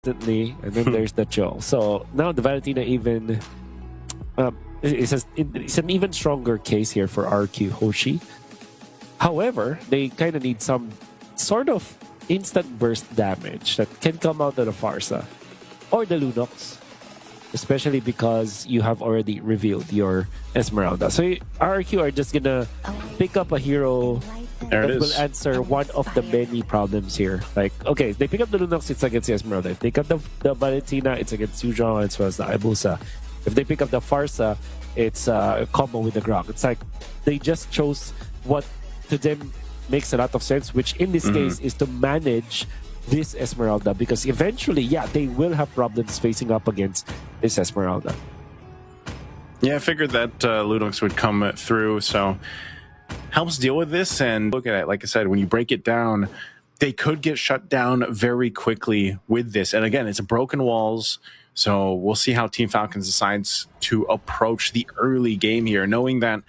instantly, and then there's the Joe. So now the Valentina even it's an even stronger case here for RRQ Hoshi. However, they kind of need some sort of instant burst damage that can come out of the Farsa or the Lunox, especially because you have already revealed your Esmeralda. So RRQ are just gonna pick up a hero that will answer one of the many problems here. Like, okay, they pick up the Lunox, it's against the Esmeralda. If they pick up the Valentina, it's against Yuzhong as well as the Hayabusa. If they pick up the Farsa, it's a combo with the Grok. It's like they just chose what to them makes a lot of sense, which in this case is to manage this Esmeralda, because eventually, yeah, they will have problems facing up against this Esmeralda. Yeah, I figured that Lunox would come through, so helps deal with this. And look at it, like I said, when you break it down, they could get shut down very quickly with this. And again, it's broken walls, so we'll see how Team Falcons decides to approach the early game here, knowing that,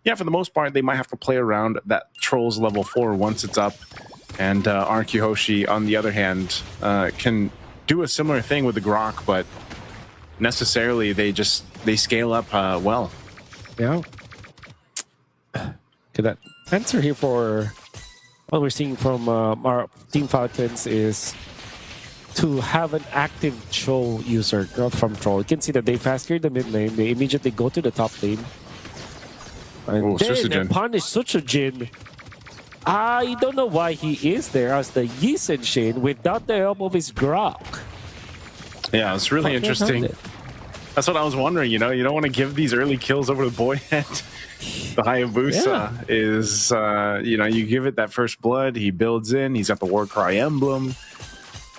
yeah, for the most part, they might have to play around that Trolls level 4 once it's up. And RRQ Hoshi, on the other hand, can do a similar thing with the Grok, but necessarily they scale up well. Yeah. Okay, that answer here for what we're seeing from our Team Falcons is to have an active Cho user, not from Troll. You can see that they fast clear the mid lane, they immediately go to the top lane. And then they punish Suchujin. I don't know why he is there as the Yi Shin without the help of his Grok. Yeah, it's really interesting. That's what I was wondering, you know? You don't want to give these early kills over to Boyet. The Hayabusa is, you know, you give it that first blood, he builds in, he's got the Warcry emblem.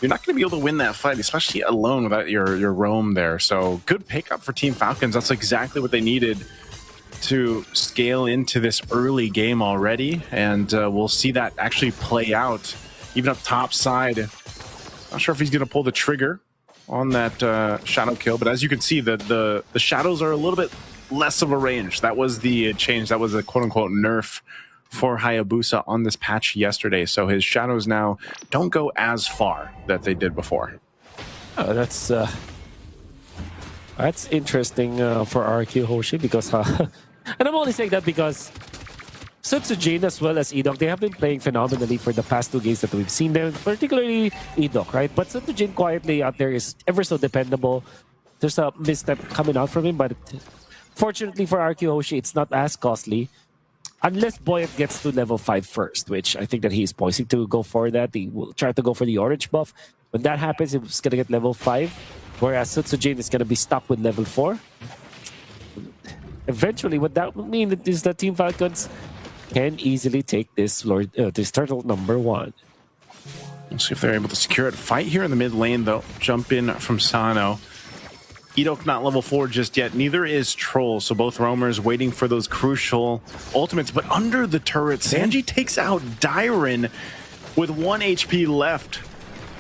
You're not going to be able to win that fight, especially alone without your roam there. So good pickup for Team Falcons. That's exactly what they needed to scale into this early game already, and we'll see that actually play out even up top side. Not sure if he's going to pull the trigger on that shadow kill, but as you can see, the shadows are a little bit less of a range. That was the change. That was a quote-unquote nerf for Hayabusa on this patch yesterday, so his shadows now don't go as far that they did before. Oh, that's interesting for RRQ Hoshi, because and I'm only saying that because Sutsujin as well as Edok, they have been playing phenomenally for the past 2 games that we've seen them, particularly Edok, right? But Sutsujin quietly out there is ever so dependable. There's a misstep coming out from him, but fortunately for RRQ Hoshi, it's not as costly. Unless Boyet gets to level 5 first, which I think that he's poising to go for that. He will try to go for the orange buff. When that happens, he's going to get level 5. Whereas Sutsujin is going to be stuck with level 4. Eventually, what that would mean is that Team Falcons can easily take this this turtle number 1. We'll see if they're able to secure it. Fight here in the mid lane, though. Jump in from Sano. Edok not level 4 just yet. Neither is Troll. So both roamers waiting for those crucial ultimates. But under the turret, Sanji takes out Dyren with 1 HP left.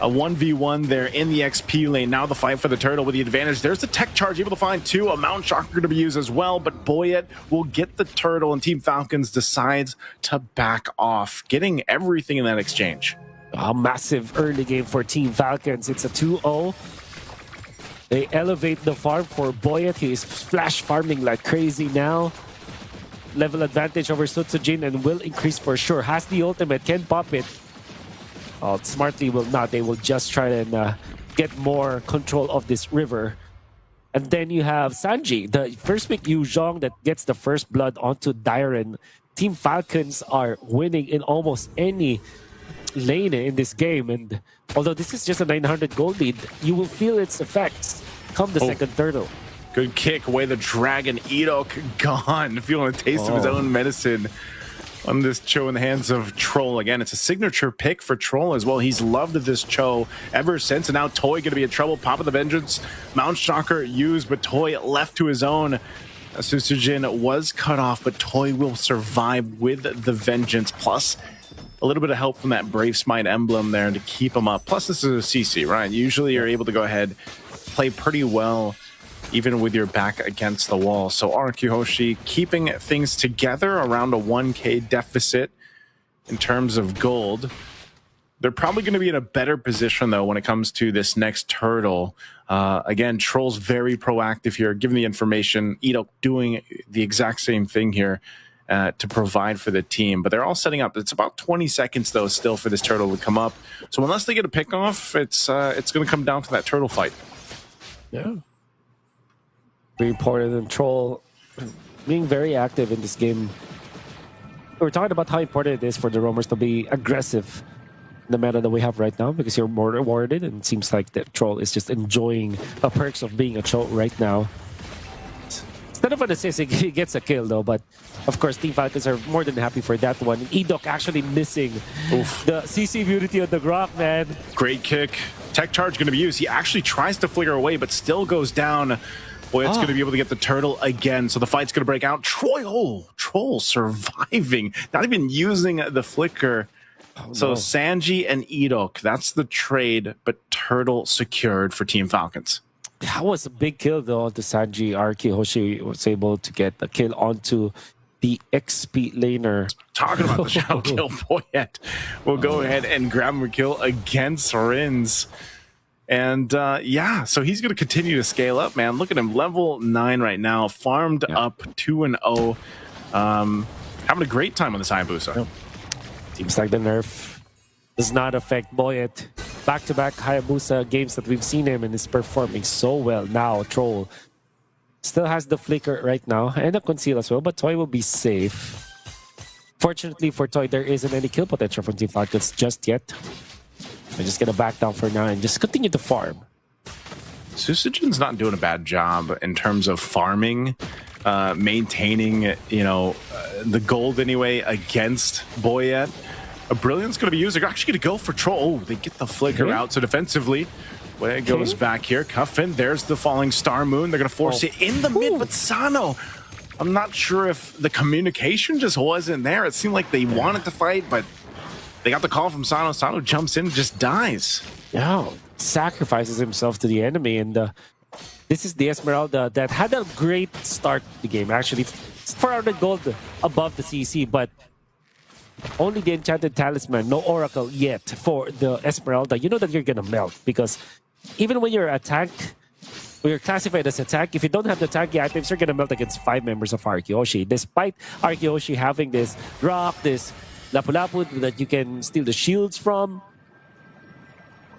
A 1v1 there in the XP lane. Now the fight for the turtle with the advantage. There's the tech charge, able to find 2. A Mount Shocker to be used as well, but Boyet will get the turtle, and Team Falcons decides to back off, getting everything in that exchange. A massive early game for Team Falcons. It's a 2-0. They elevate the farm for Boyet. He is flash farming like crazy now. Level advantage over Sutsujin and will increase for sure. Has the ultimate, can pop it. Smartly will not. They will just try and get more control of this river. And then you have Sanji, the first pick Yuzhong that gets the first blood onto Dyren. Team Falcons are winning in almost any lane in this game. And although this is just a 900 gold lead, you will feel its effects come the second turtle. Good kick away the dragon. Edok gone. Feeling a taste of his own medicine on this Cho in the hands of Troll. Again, it's a signature pick for Troll as well. He's loved this Cho ever since, and now Toy going to be in trouble. Pop of the Vengeance. Mount Shocker used, but Toy left to his own. Susujin was cut off, but Toy will survive with the Vengeance, plus a little bit of help from that Brave Smite emblem there to keep him up. Plus, this is a CC, right? Usually you're able to go ahead, play pretty well, even with your back against the wall. So RRQ Hoshi keeping things together around a 1K deficit in terms of gold. They're probably going to be in a better position, though, when it comes to this next turtle. Again, Troll's very proactive here, giving the information. Edok doing the exact same thing here to provide for the team. But they're all setting up. It's about 20 seconds, though, still for this turtle to come up. So unless they get a pick off, it's going to come down to that turtle fight. Yeah. Very important, and Troll being very active in this game. We're talking about how important it is for the roamers to be aggressive in the meta that we have right now, because you're more rewarded, and it seems like the Troll is just enjoying the perks of being a Troll right now. Instead of an assist, he gets a kill though, but of course Team Falcons are more than happy for that one. Edok actually missing the CC beauty on the Grok, man. Great kick. Tech charge going to be used. He actually tries to flicker away, but still goes down. Boy, it's going to be able to get the turtle again. So the fight's going to break out. Troll surviving, not even using the flicker. So no. Sanji and Edok, that's the trade, but turtle secured for Team Falcons. That was a big kill though to Sanji. RRQ Hoshi was able to get the kill onto the XP laner. Talking about the shadow kill, Boyette will go ahead and grab him a kill against Rins. And yeah, so he's going to continue to scale up, man. Look at him, level 9 right now, farmed up 2-0. Having a great time on this Hayabusa. Seems like the nerf does not affect Boyette. Back-to-back Hayabusa games that we've seen him, and is performing so well now. Troll still has the flicker right now, and the conceal as well, but Toy will be safe. Fortunately for Toy, there isn't any kill potential from Team Falcons just yet. They're just going to back down for now and just continue to farm. Susujin's not doing a bad job in terms of farming, maintaining, the gold anyway against Boyette. A Brilliant's going to be used. They're actually going to go for Troll. Oh, they get the flicker out. So defensively, way it goes back here. Cuffin, there's the falling Star Moon. They're going to force it in the mid, but Sano, I'm not sure if the communication just wasn't there. It seemed like they wanted to fight, but they got the call from Sano. Sano jumps in and just dies. Yeah, sacrifices himself to the enemy. And this is the Esmeralda that had a great start to the game. Actually, 400 gold above the CC, but only the Enchanted Talisman, no Oracle yet for the Esmeralda. You know that you're going to melt, because even when you're attacked, when you're classified as attack, if you don't have the tanky items, you're going to melt against 5 members of RRQ Hoshi. Despite RRQ Hoshi having this rock, this Lapu-Lapu that you can steal the shields from,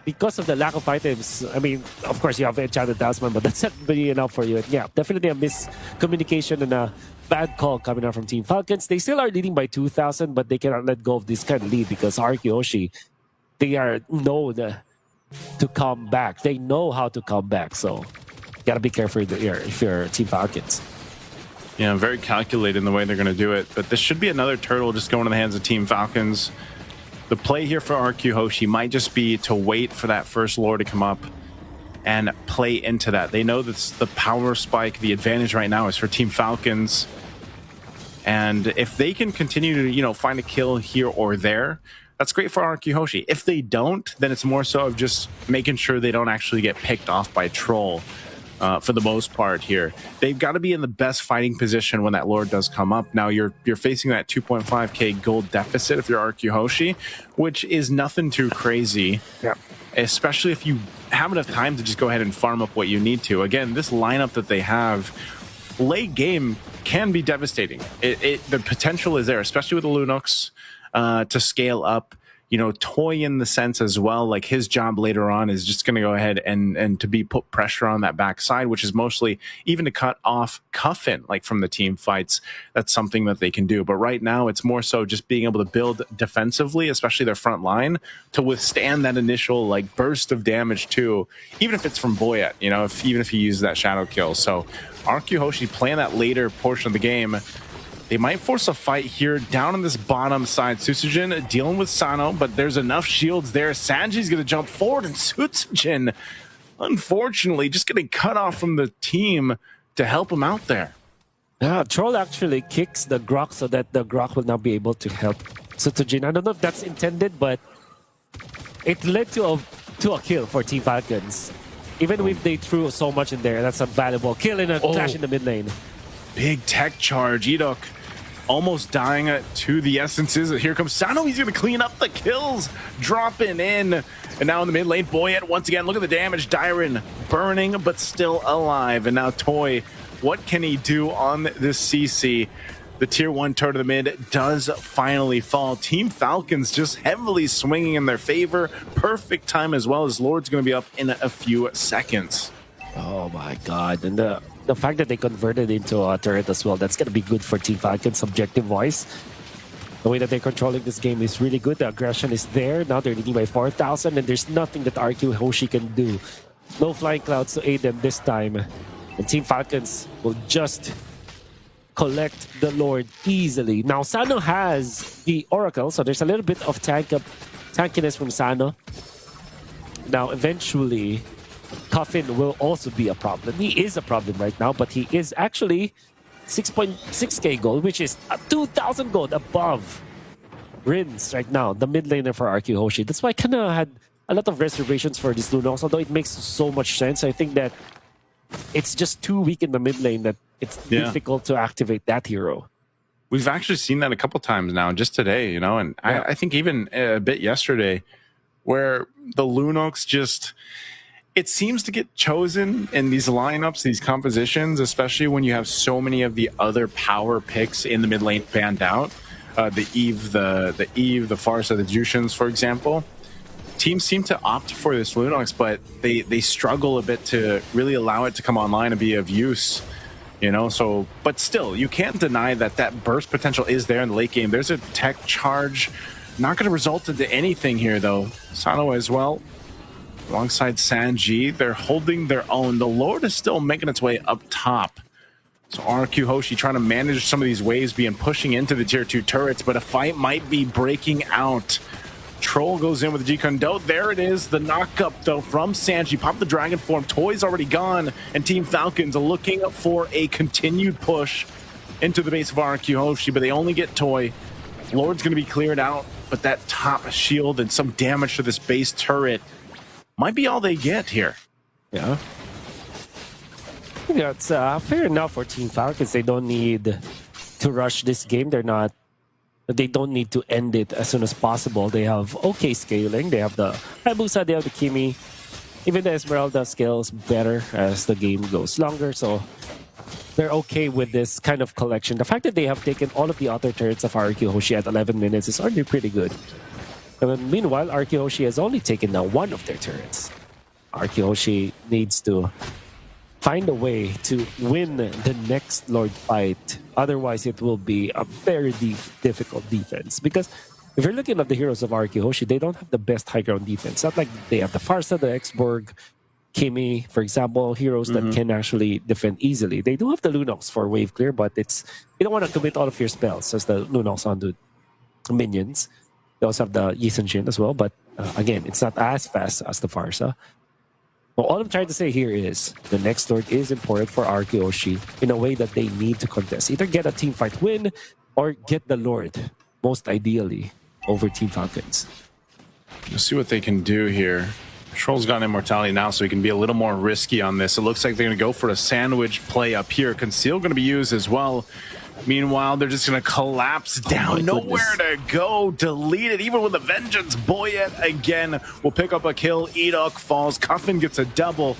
because of the lack of items, I mean, of course you have Enchanted Talisman, but that's not really enough for you. And yeah, definitely a miscommunication and a bad call coming out from Team Falcons. They still are leading by 2,000, but they cannot let go of this kind of lead, because RRQ Hoshi, they are known to come back. They know how to come back, so you gotta be careful if you're Team Falcons. Yeah, very calculated in the way they're going to do it. But this should be another turtle just going in the hands of Team Falcons. The play here for RRQ Hoshi might just be to wait for that first lore to come up and play into that. They know that's the power spike. The advantage right now is for Team Falcons. And if they can continue to, find a kill here or there, that's great for RRQ Hoshi. If they don't, then it's more so of just making sure they don't actually get picked off by Troll. For the most part here, they've got to be in the best fighting position when that lord does come up. Now you're facing that 2.5k gold deficit if you're RRQ Hoshi, which is nothing too crazy. Yeah. Especially if you have enough time to just go ahead and farm up what you need to. Again, this lineup that they have, late game can be devastating. The potential is there, especially with the Lunox, to scale up. Toy in the sense as well, like his job later on is just going to go ahead and to be put pressure on that backside, which is mostly even to cut off Cuffin, like from the team fights. That's something that they can do. But right now it's more so just being able to build defensively, especially their front line, to withstand that initial burst of damage too, even if it's from Boyette, even if he uses that shadow kill. So RRQ Hoshi playing that later portion of the game. They might force a fight here down on this bottom side. Susujin dealing with Sano, but there's enough shields there. Sanji's going to jump forward, and Susujin, unfortunately, just getting cut off from the team to help him out there. Yeah, Troll actually kicks the Grok so that the Grok will not be able to help Susujin. I don't know if that's intended, but it led to a kill for Team Falcons. Even if they threw so much in there, that's a valuable kill in a clash in the mid lane. Big tech charge. Edok almost dying to the essences. Here comes Sano. He's going to clean up the kills, dropping in. And now in the mid lane, Boyet once again. Look at the damage. Dyron burning, but still alive. And now Toy, what can he do on this CC? The tier 1 turret of the mid does finally fall. Team Falcons just heavily swinging in their favor. Perfect time as well, as Lord's going to be up in a few seconds. Oh my god. And the fact that they converted into a turret as well, that's going to be good for Team Falcons objective wise. The way that they're controlling this game is really good. The aggression is there. Now they're leading by 4,000, and there's nothing that RRQ Hoshi can do. No flying clouds to aid them this time. And Team Falcons will just collect the Lord easily. Now Sano has the Oracle, so there's a little bit of tankiness from Sano. Now eventually Coffin will also be a problem. He is a problem right now, but he is actually 6.6k gold, which is 2,000 gold above Rins right now, the mid laner for RRQ Hoshi. That's why I kind of had a lot of reservations for this Lunox, although it makes so much sense. I think that it's just too weak in the mid lane that it's difficult to activate that hero. We've actually seen that a couple times now, just today, you know, and I think even a bit yesterday, where the Lunox just, it seems to get chosen in these lineups, these compositions, especially when you have so many of the other power picks in the mid lane banned out. The Eve, the Farsa, the Jushians, for example. Teams seem to opt for this Lunox, but they struggle a bit to really allow it to come online and be of use. You know, so, but still, you can't deny that that burst potential is there in the late game. There's a tech charge. Not going to result into anything here, though. Sano as well, alongside Sanji. They're holding their own. The Lord is still making its way up top. So RRQ Hoshi trying to manage some of these waves being pushing into the tier 2 turrets, but a fight might be breaking out. Troll goes in with the G-Kundo. There it is, the knockup though from Sanji. Pop the dragon form. Toy's already gone, and Team Falcons are looking for a continued push into the base of RRQ Hoshi, but they only get Toy. Lord's going to be cleared out, but that top shield and some damage to this base turret might be all they get here. Yeah. Yeah, it's fair enough for Team Falcons. They don't need to rush this game. They don't need to end it as soon as possible. They have okay scaling. They have the Hayabusa, they have the Kimi. Even the Esmeralda scales better as the game goes longer, so they're okay with this kind of collection. The fact that they have taken all of the other turrets of RRQ Hoshi at 11 minutes is already pretty good. And meanwhile, RRQ Hoshi has only taken now one of their turrets. RRQ Hoshi needs to find a way to win the next Lord fight. Otherwise, it will be a very difficult defense. Because if you're looking at the heroes of RRQ Hoshi, they don't have the best high ground defense. Not like they have the Farsa, the Exborg, Kimi, for example, heroes that can actually defend easily. They do have the Lunox for wave clear, but you don't want to commit all of your spells as the Lunox on the minions. They also have the Yisun as well, but again, it's not as fast as the Farsa. Well, all I'm trying to say here is the next Lord is important for RRQ Hoshi in a way that they need to contest. Either get a team fight win or get the Lord, most ideally, over Team Falcons. Let's see what they can do here. Troll's got immortality now, so he can be a little more risky on this. It looks like they're going to go for a sandwich play up here. Conceal going to be used as well. Meanwhile, they're just going to collapse down. Nowhere to go. Delete it. Even with a vengeance, Boyet again will pick up a kill. Edok falls. Coffin gets a double.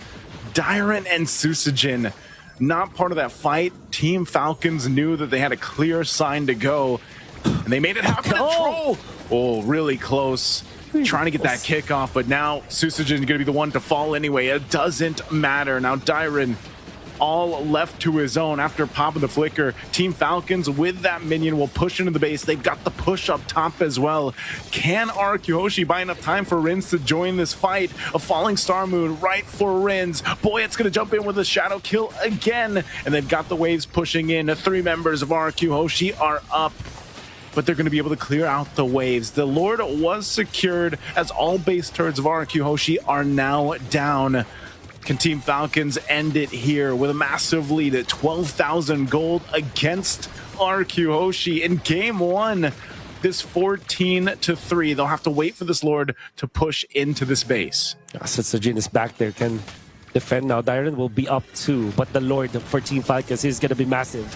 Dyron and Susujin not part of that fight. Team Falcons knew that they had a clear sign to go, and they made it happen. Troll! Oh, really close. Trying to get that kick off, but now Susujin is going to be the one to fall anyway. It doesn't matter. Now Dyron all left to his own after popping the flicker. Team Falcons with that minion will push into the base. They've got the push up top as well. Can RRQ Hoshi buy enough time for Rins to join this fight? A falling star moon right for Rins. Boyet's gonna jump in with a shadow kill again, and they've got the waves pushing in. The 3 members of RRQ Hoshi are up, but they're going to be able to clear out the waves. The Lord was secured as all base turrets of RRQ Hoshi are now down. Can Team Falcons end it here with a massive lead at 12,000 gold against RRQ Hoshi in game 1? This 14-3. They'll have to wait for this Lord to push into this base. Susujin is back there, can defend now. Dyron will be up too, but the Lord for Team Falcons is going to be massive.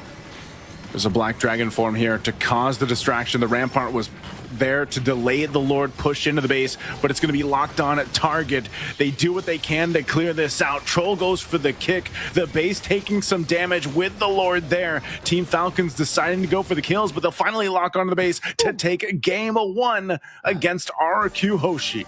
There's a Black Dragon form here to cause the distraction. The Rampart was there to delay the Lord push into the base, but it's going to be locked on at target. They do what they can to clear this out. Troll goes for the kick. The base taking some damage with the Lord there. Team Falcons deciding to go for the kills, but they'll finally lock onto the base to take game 1 against RRQ Hoshi.